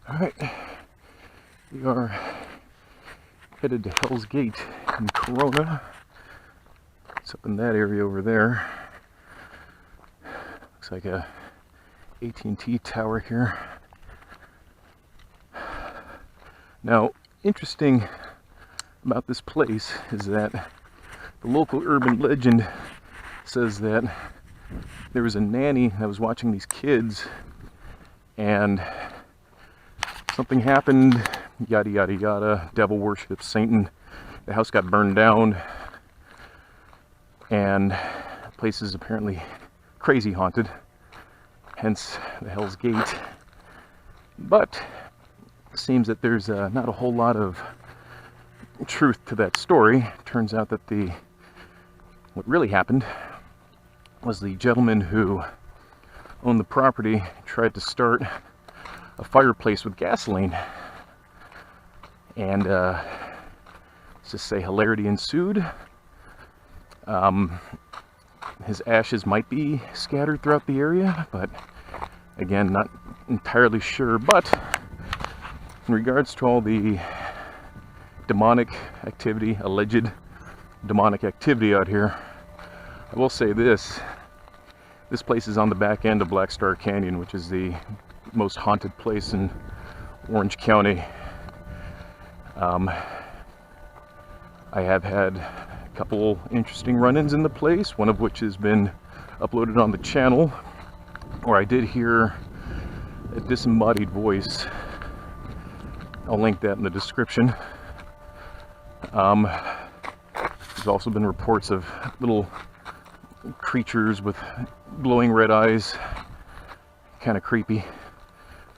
Alright, we are headed to Hell's Gate in Corona. It's up in that area over there. Looks like a AT&T tower here. Now, interesting about this place is that the local urban legend says that there was a nanny that was watching these kids and something happened, yada yada yada, devil worship, Satan, the house got burned down, and the place is apparently crazy haunted, hence the Hell's Gate. But it seems that there's not a whole lot of truth to that story. Turns out that what really happened was the gentleman who owned the property tried to start a fireplace with gasoline, and let's just say hilarity ensued. His ashes might be scattered throughout the area, but again, not entirely sure. But in regards to all the demonic activity, alleged demonic activity out here, I will say this place is on the back end of Black Star Canyon, which is the most haunted place in Orange County. I have had a couple interesting run-ins in the place, one of which has been uploaded on the channel, where I did hear a disembodied voice. I'll link that in the description. There's also been reports of little creatures with glowing red eyes. Kind of creepy.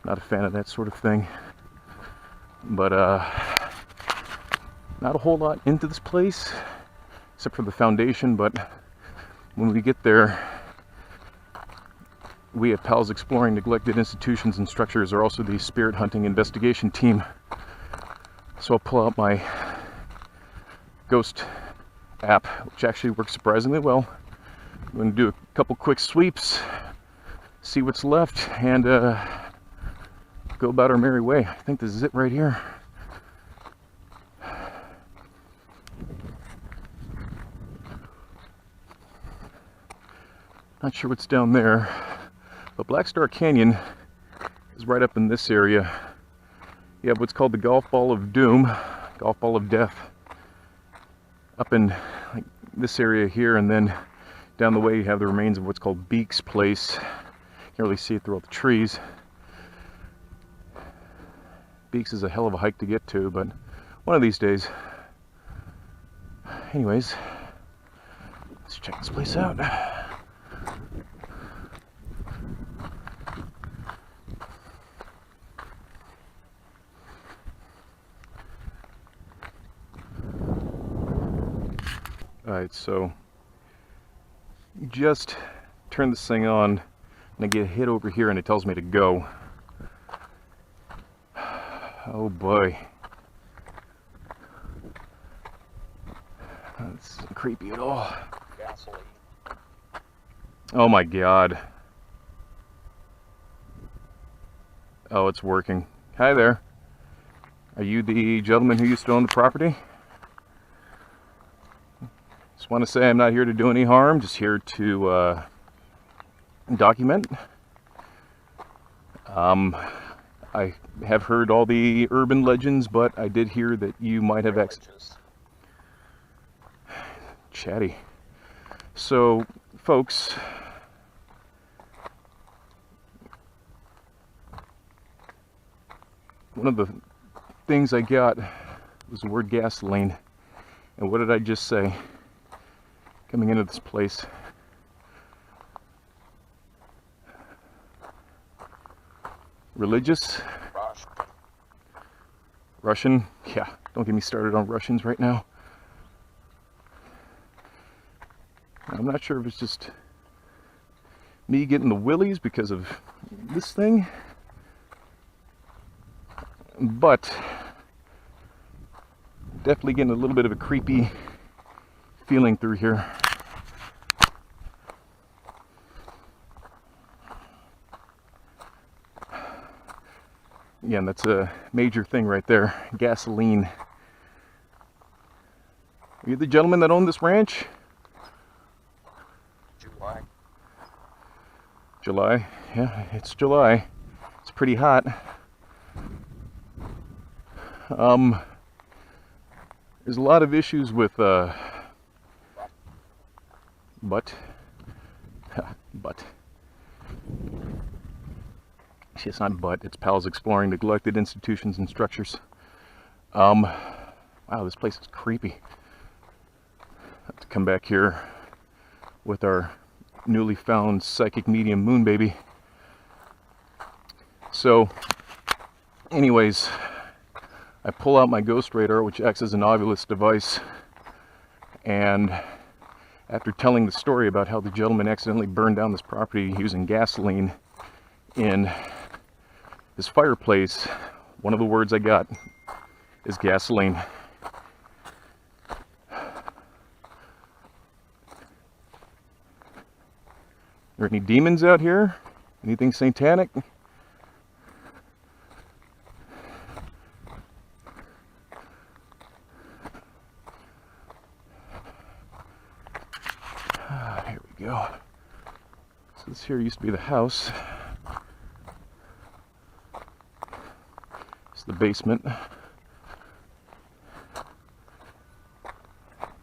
Not a fan of that sort of thing. But not a whole lot into this place, except for the foundation. But when we get there, we at Pals Exploring Neglected Institutions and Structures are also the spirit hunting investigation team. So I'll pull out my ghost app, which actually works surprisingly well. I'm going to do a couple quick sweeps, see what's left, and go about our merry way. I think this is it right here. Not sure what's down there, but Black Star Canyon is right up in this area. You have what's called the Golf Ball of Doom, Golf Ball of Death, up in like this area here, and then down the way you have the remains of what's called Beek's Place. Can't really see it through all the trees. Beeks is a hell of a hike to get to, but one of these days. Anyways, let's check this place out. Alright, so just turn this thing on and I get hit over here and it tells me to go. Oh boy. That's not creepy at all. Gasoline. Oh my god. Oh, it's working. Hi there. Are you the gentleman who used to own the property? Just want to say I'm not here to do any harm, just here to document. I have heard all the urban legends, but I did hear that you might have chatty. So, folks, one of the things I got was the word gasoline. And what did I just say? Coming into this place. Religious? Russian? Yeah, don't get me started on Russians right now. I'm not sure if it's just me getting the willies because of this thing, but definitely getting a little bit of a creepy feeling through here. Again, that's a major thing right there. Gasoline. Are you the gentleman that owned this ranch? July. Yeah, it's July. It's pretty hot. There's a lot of issues with but it's not but, it's pals exploring neglected institutions and structures. Wow, this place is creepy. Have to come back here with our newly found psychic medium moon baby. So anyways, I pull out my ghost radar, which acts as an OVILUS device, and after telling the story about how the gentleman accidentally burned down this property using gasoline in his fireplace, one of the words I got is gasoline. Are there any demons out here? Anything satanic? Here we go. So this here used to be the house. It's the basement.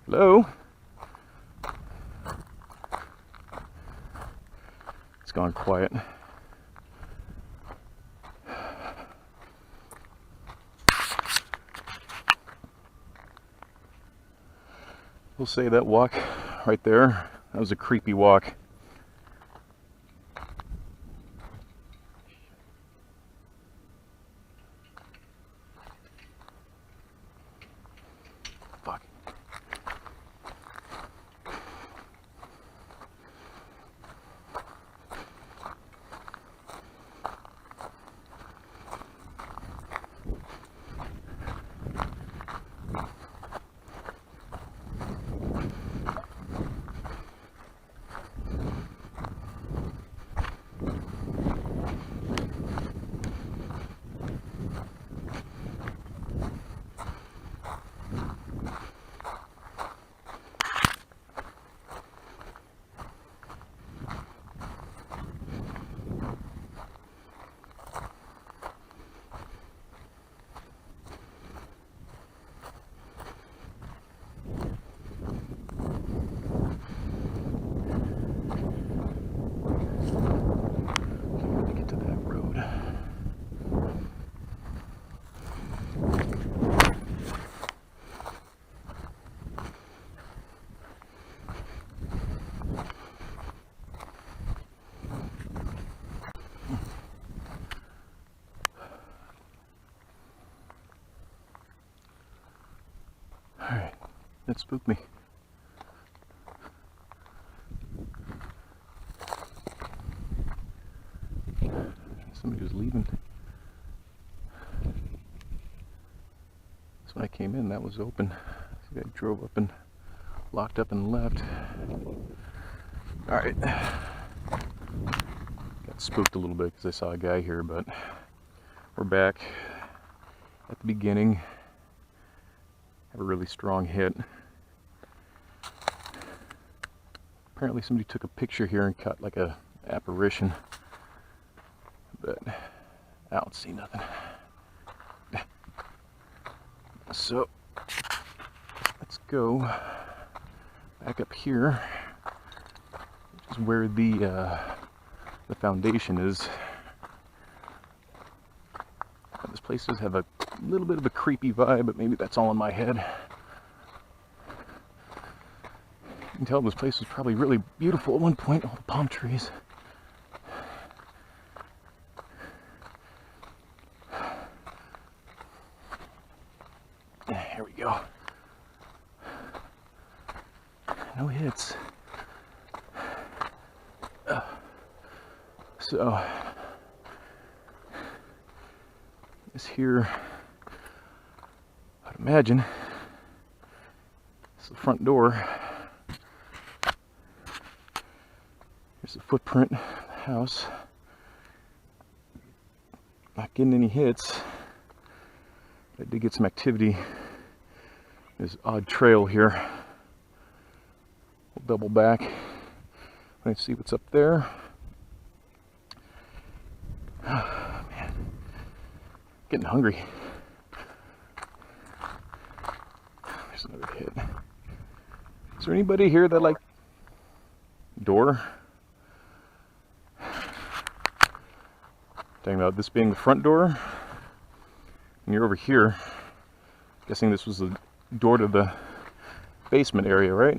Hello? It's gone quiet. We'll say that walk right there, that was a creepy walk. Fuck. Alright, that spooked me. Somebody was leaving. So when I came in, that was open. So I drove up and locked up and left. Alright. Got spooked a little bit because I saw a guy here, but we're back at the beginning. Have a really strong hit. Apparently somebody took a picture here and caught like a apparition, but I don't see nothing. So let's go back up here, which is where the foundation is. This place does have a little bit of a creepy vibe, but maybe that's all in my head. can tell this place was probably really beautiful at one point, all the palm trees. Here we go. No hits. So, this here, I'd imagine, it's the front door. Here's the footprint of the house. Not getting any hits. I did get some activity. This odd trail here. We'll double back. Let's see what's up there. Oh, man. Getting hungry. There's another hit. Is there anybody here that like door? Talking about this being the front door. And you're over here. Guessing this was the door to the basement area, right?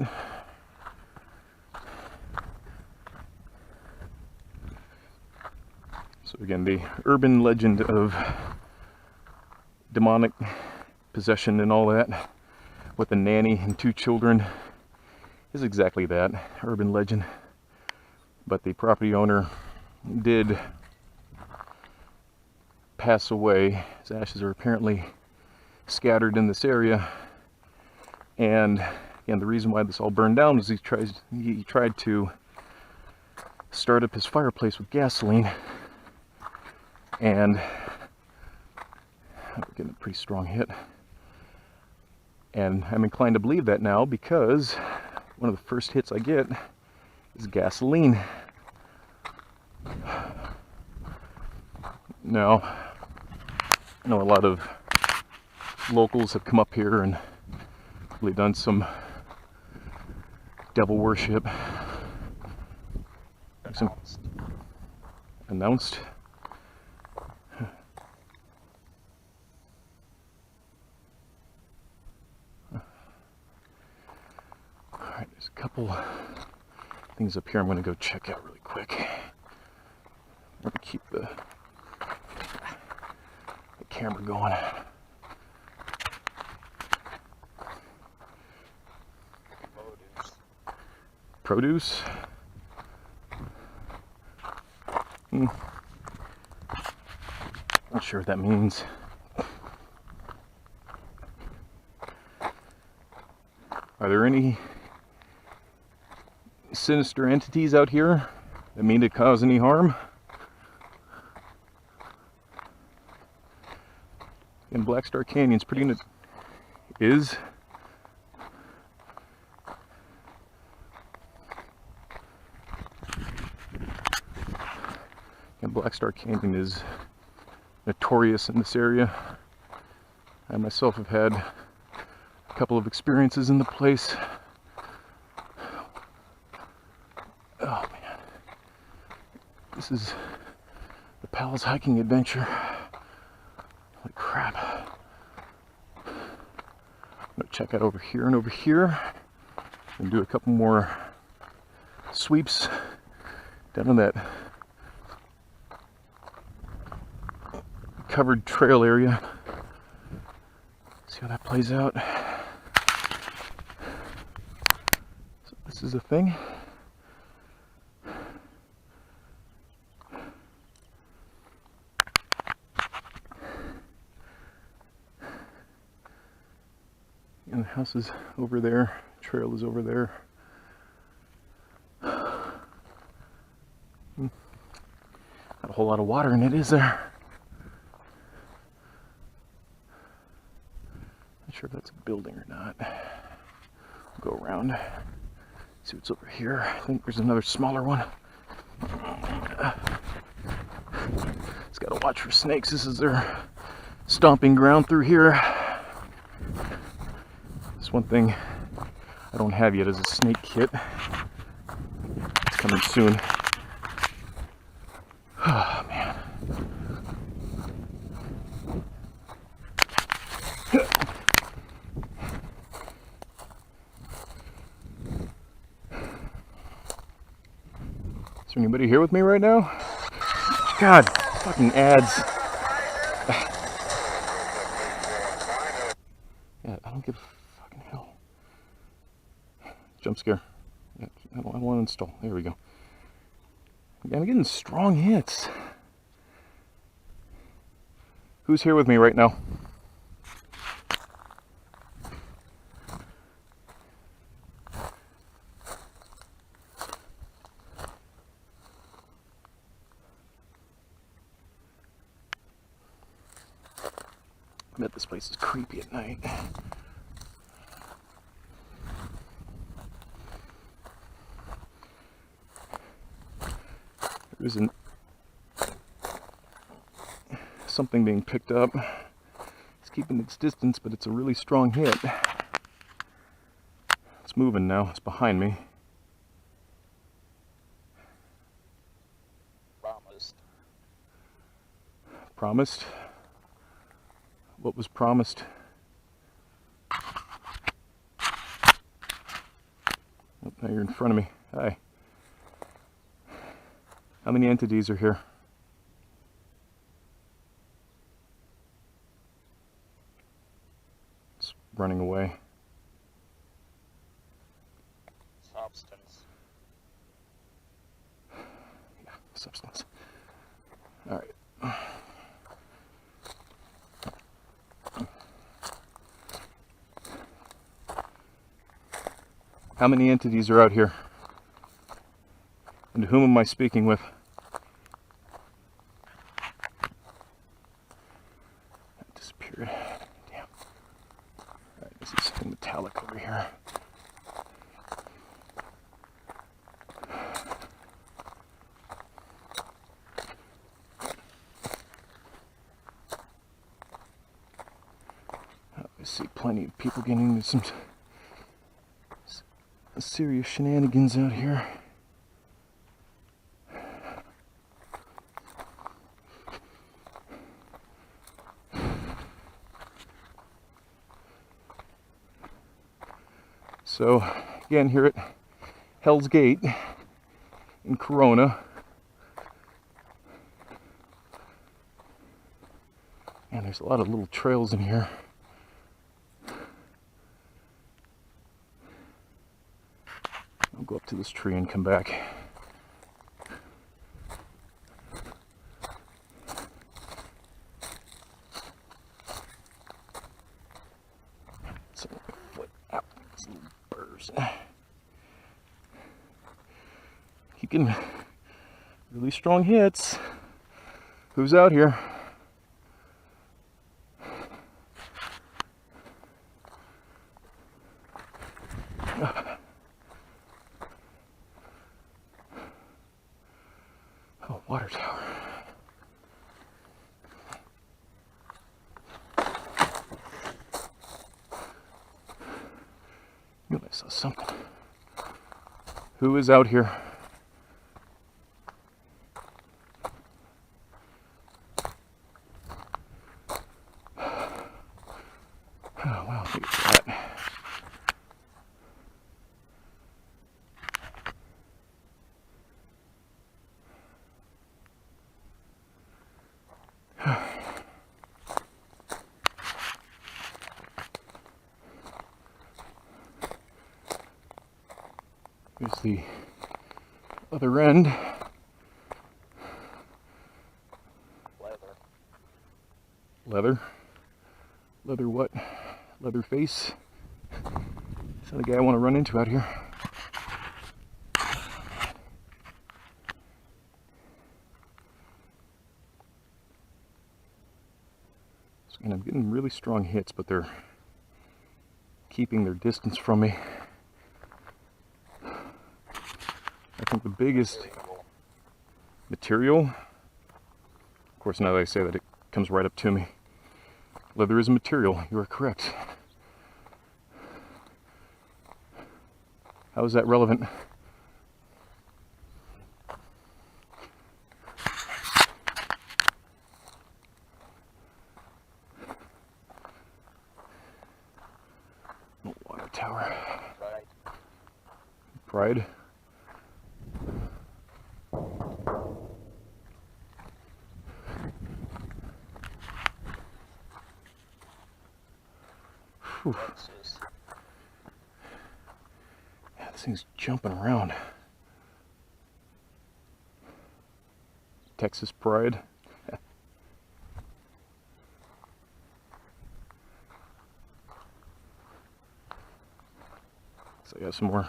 So again, the urban legend of demonic possession and all that with a nanny and 2 children is exactly that, urban legend. But the property owner did pass away. His ashes are apparently scattered in this area, and again, the reason why this all burned down was he tried to start up his fireplace with gasoline, and I'm getting a pretty strong hit, and I'm inclined to believe that now because one of the first hits I get is gasoline. Now, I know a lot of locals have come up here and really done some devil worship. Announced. Alright, there's a couple things up here I'm going to go check out really quick. I'm going to keep the camera going. Produce. Not sure what that means. Are there any sinister entities out here that mean to cause any harm? And Black Star Canyon's pretty neat. Is. And Black Star Canyon is notorious in this area. I myself have had a couple of experiences in the place. Oh man. This is the Palace hiking adventure. Holy crap. I'm gonna check out over here and over here and do a couple more sweeps down in that covered trail area. See how that plays out. So this is a thing. And the house is over there, trail is over there. Not a whole lot of water in it, is there? Not sure if that's a building or not. We'll go around, see what's over here. I think there's another smaller one. Just gotta watch for snakes. This is their stomping ground through here. One thing I don't have yet is a snake kit. It's coming soon. Oh man. Is there anybody here with me right now? God, fucking ads. Yeah, I don't give a fucking hell. Jump scare. Yeah, I don't want to install. There we go. I'm getting strong hits. Who's here with me right now? I bet this place is creepy at night. There isn't something being picked up. It's keeping its distance, but it's a really strong hit. It's moving now. It's behind me. Promised? What was promised? Oh, now you're in front of me. Hi. How many entities are here? It's running away. Substance. Yeah, substance. All right. How many entities are out here? And whom am I speaking with? That disappeared. Damn. Alright, this is something metallic over here. I see plenty of people getting into some serious shenanigans out here. So, again, here at Hell's Gate in Corona. And there's a lot of little trails in here. I'll go up to this tree and come back. So, foot out these little burrs. Keep getting really strong hits. Who's out here? Oh, water tower. Knew I saw something. Who is out here? Oh, wow, look at that. Here's the other end. Leather. Leather? Leather what? Leather face? Is that the guy I want to run into out here? And I'm getting really strong hits, but they're keeping their distance from me. I think the biggest material, of course now that I say that it comes right up to me. Leather is a material, you are correct. How is that relevant? Water tower. Right. Pride. Whew. Texas. Yeah, this thing's jumping around. Texas pride. So I got some more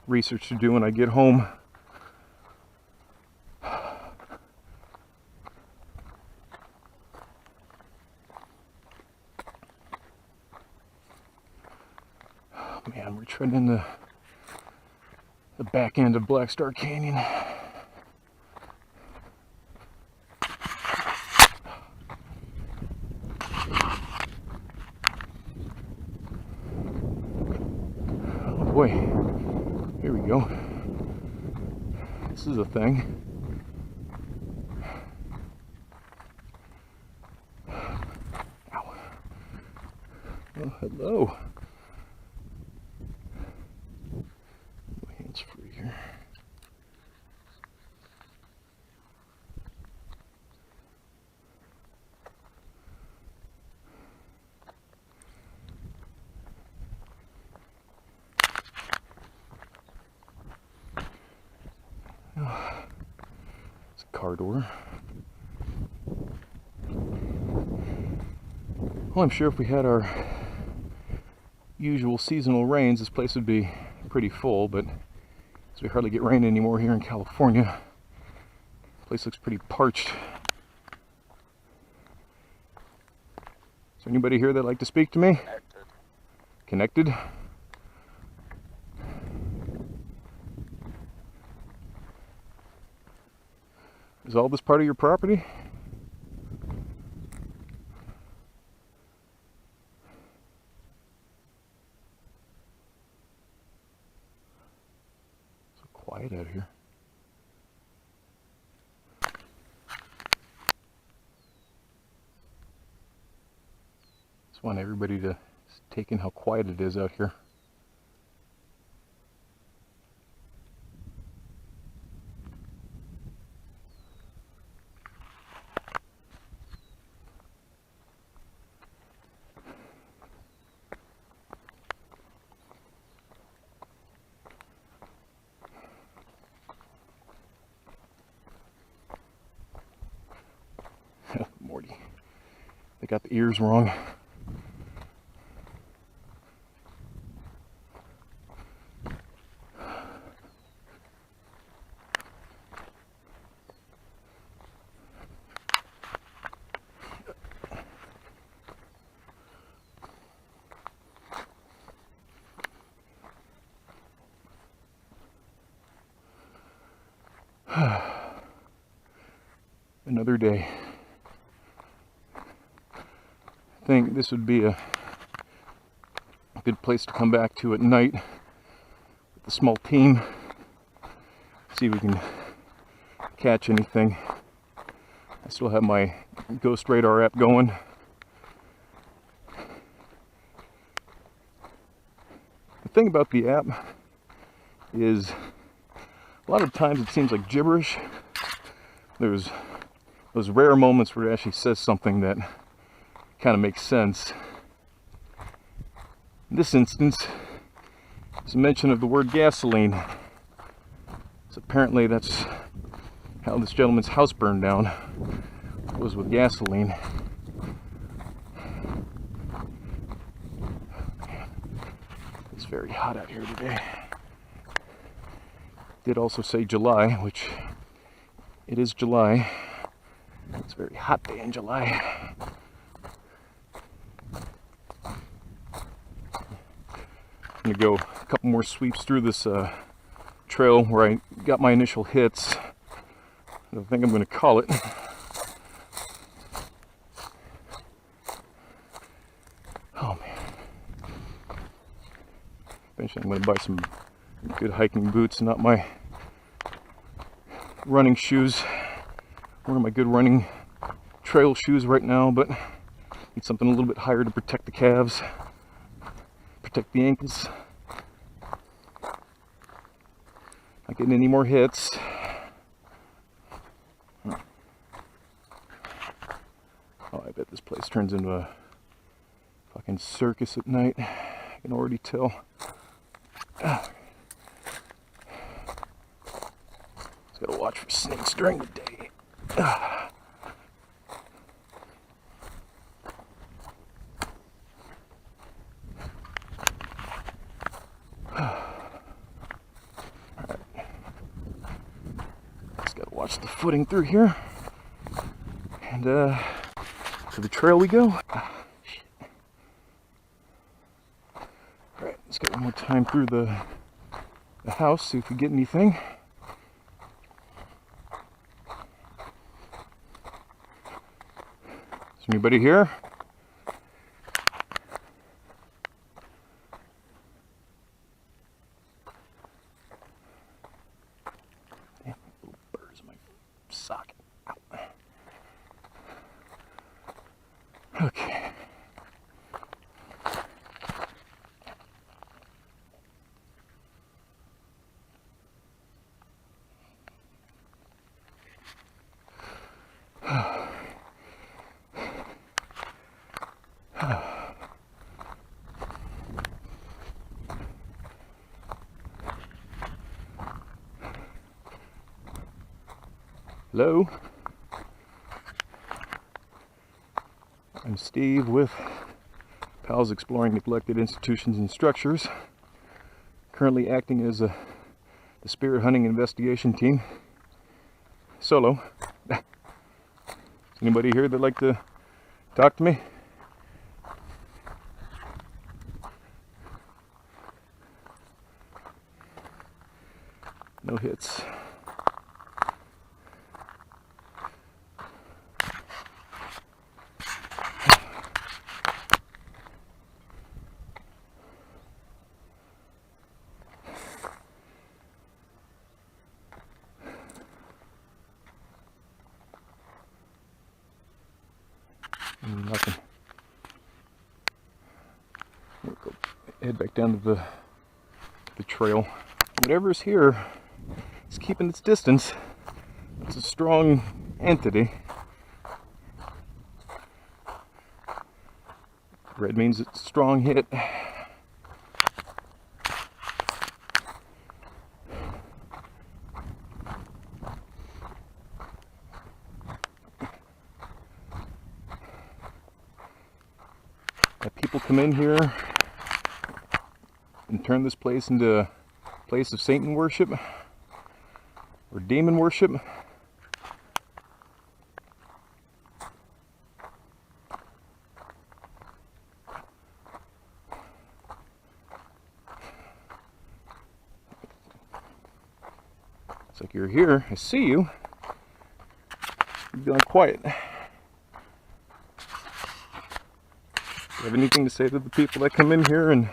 research to do when I get home. Oh man, we're treading the back end of Black Star Canyon. Oh boy, here we go. This is a thing. Ow. Oh, hello. My hand's free here. It's a car door. Well, I'm sure if we had our usual seasonal rains, this place would be pretty full, but as we hardly get rain anymore here in California, the place looks pretty parched. Is there anybody here that'd like to speak to me? Connected? Is all this part of your property? So quiet out here. Just want everybody to take in how quiet it is out here. Morty. They got the ears wrong. Another day. I think this would be a good place to come back to at night with a small team. See if we can catch anything. I still have my Ghost Radar app going. The thing about the app is a lot of times it seems like gibberish. There's those rare moments where it actually says something that kind of makes sense. In this instance, there's a mention of the word gasoline. So apparently that's how this gentleman's house burned down. It was with gasoline. It's very hot out here today. Did also say July, which it is July. It's a very hot day in July. I'm gonna go a couple more sweeps through this trail where I got my initial hits. I think I'm gonna call it. Oh man. Eventually I'm gonna buy some good hiking boots, not my running shoes. One of my good running trail shoes right now, but need something a little bit higher to protect the calves, protect the ankles. Not getting any more hits. Oh, I bet this place turns into a Fucking circus at night. I can already tell. Just gotta watch for snakes during the day. Just gotta watch the footing through here. And to the trail we go. Alright, let's get one more time through the house, see if we get anything. Is anybody here? Damn, little birds in my socket. Ow. Okay. Hello, I'm Steve with Pals Exploring Neglected Institutions and Structures, currently acting as the Spirit Hunting Investigation Team, solo. Anybody here that'd like to talk to me? No hits. Nothing. We'll go head back down to the trail. Whatever's here is keeping its distance. It's a strong entity. Red means it's a strong hit. People come in here and turn this place into a place of Satan worship or demon worship. It's like you're here, I see you. You're feeling quiet. Do you have anything to say to the people that come in here and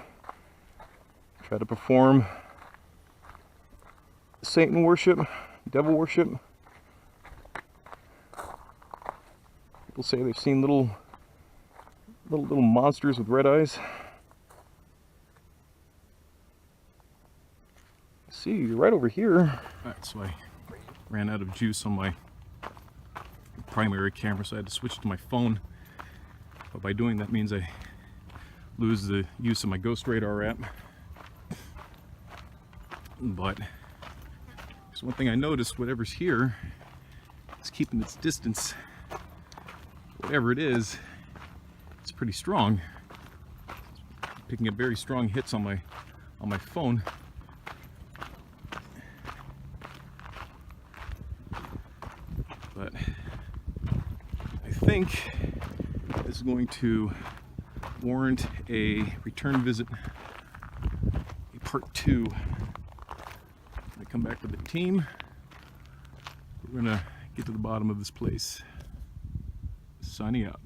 try to perform Satan worship, devil worship? People say they've seen little monsters with red eyes. See, you're right over here. Alright, so I ran out of juice on my primary camera, so I had to switch to my phone. But by doing that means I lose the use of my Ghost Radar app. But there's one thing I noticed, whatever's here is keeping its distance. Whatever it is, it's pretty strong. Picking up very strong hits on my phone. But I think this is going to warrant a return visit, a part 2. I come back with the team. We're gonna get to the bottom of this place. Signing out.